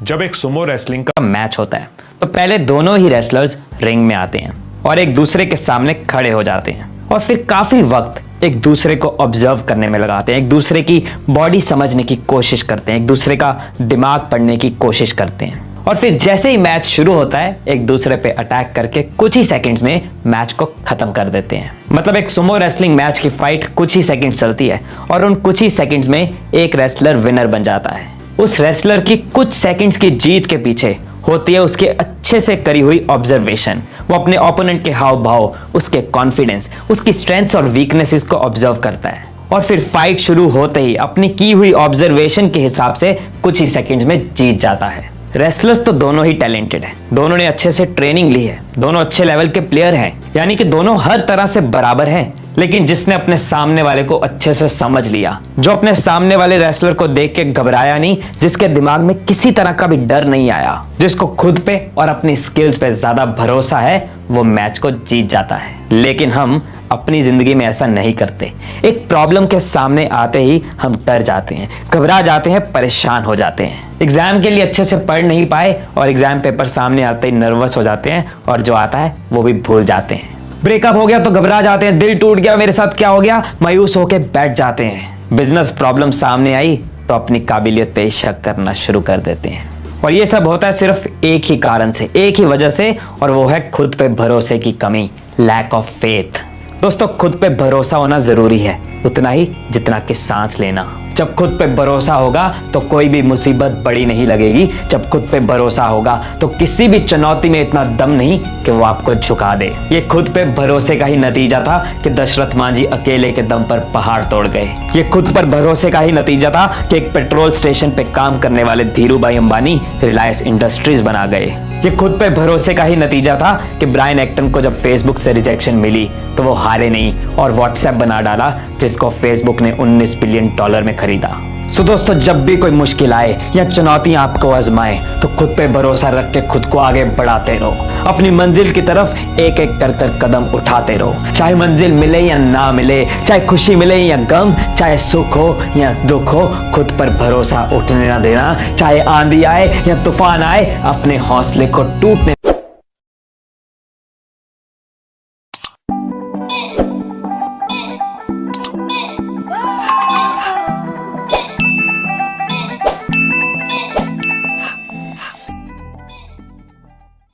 जब एक Sumo wrestling का मैच होता है तो पहले दोनों ही रेसलर्स रिंग में आते हैं और एक दूसरे के सामने खड़े हो जाते हैं और फिर काफी वक्त एक दूसरे को ऑब्जर्व करने में लगाते हैं, एक दूसरे की बॉडी समझने की कोशिश करते हैं, एक दूसरे का दिमाग पढ़ने की कोशिश करते हैं और फिर जैसे ही मैच शुरू होता है एक दूसरे पे अटैक करके कुछ ही सेकंड्स में मैच को खत्म कर देते हैं। मतलब एक सुमो रेसलिंग मैच की फाइट कुछ ही सेकंड्स चलती है और उन कुछ ही सेकंड्स में एक रेसलर विनर बन जाता है। उस रेसलर की कुछ सेकंड्स की जीत के पीछे होती है उसके अच्छे से करी हुई ऑब्जर्वेशन। वो अपने ओपोनेंट के हाव भाव, उसके कॉन्फिडेंस, उसकी स्ट्रेंथ्स और वीकनेसेस को ऑब्जर्व करता है और फिर फाइट शुरू होते ही अपनी की हुई ऑब्जर्वेशन के हिसाब से कुछ ही सेकंड्स में जीत जाता है। रेसलर्स तो दोनों ही टैलेंटेड हैं, दोनों ने अच्छे से ट्रेनिंग ली है, दोनों अच्छे लेवल के प्लेयर हैं, यानी कि दोनों हर तरह से बराबर हैं। लेकिन जिसने अपने सामने वाले को अच्छे से समझ लिया, जो अपने सामने वाले रेसलर को देख के घबराया नहीं, जिसके दिमाग में किसी तरह का भी डर नहीं आया, जिसको खुद पे और अपनी स्किल्स पे ज्यादा भरोसा है, वो मैच को जीत जाता है। लेकिन हम अपनी जिंदगी में ऐसा नहीं करते। एक प्रॉब्लम के सामने आते ही हम डर जाते हैं, घबरा जाते हैं, परेशान हो जाते हैं। एग्जाम के लिए अच्छे से पढ़ नहीं पाए और एग्जाम पेपर सामने आते ही नर्वस हो जाते हैं और जो आता है वो भी भूल जाते हैं। ब्रेकअप हो गया तो घबरा जाते हैं, दिल टूट गया, मेरे साथ क्या हो गया, मायूस होकर बैठ जाते हैं। बिजनेस प्रॉब्लम सामने आई तो अपनी काबिलियत पे शक करना शुरू कर देते हैं और ये सब होता है सिर्फ एक ही कारण से, एक ही वजह से, और वो है खुद पे भरोसे की कमी, लैक ऑफ फेथ। दोस्तों, खुद पे भरोसा होना जरूरी है, उतना ही जितना कि सांस लेना। जब खुद पे भरोसा होगा तो कोई भी मुसीबत बड़ी नहीं लगेगी। जब खुद पे भरोसा होगा तो किसी भी चुनौती में इतना दम नहीं कि वो आपको झुका दे। ये खुद पे भरोसे का ही नतीजा था कि दशरथ मांझी अकेले के दम पर पहाड़ तोड़ गए। ये खुद पर भरोसे का ही नतीजा था कि एक पेट्रोल स्टेशन पे काम करने वाले धीरूभाई अंबानी रिलायंस इंडस्ट्रीज बना गए। ये खुद पे भरोसे का ही नतीजा था कि ब्रायन एक्टन को जब फेसबुक से रिजेक्शन मिली तो वो हारे नहीं और व्हाट्सएप बना डाला, जिसको फेसबुक ने $19 बिलियन में खरीदा। सो दोस्तों, जब भी कोई मुश्किल आए या चुनौतियां आपको आजमाए तो खुद पे भरोसा रख के खुद को आगे बढ़ाते रहो। अपनी मंजिल की तरफ एक एक कर कर कदम उठाते रहो। चाहे मंजिल मिले या ना मिले, चाहे खुशी मिले या गम, चाहे सुख हो या दुख हो, खुद पर भरोसा उठने ना देना। चाहे आंधी आए या तूफान आए, अपने हौसले को टूटने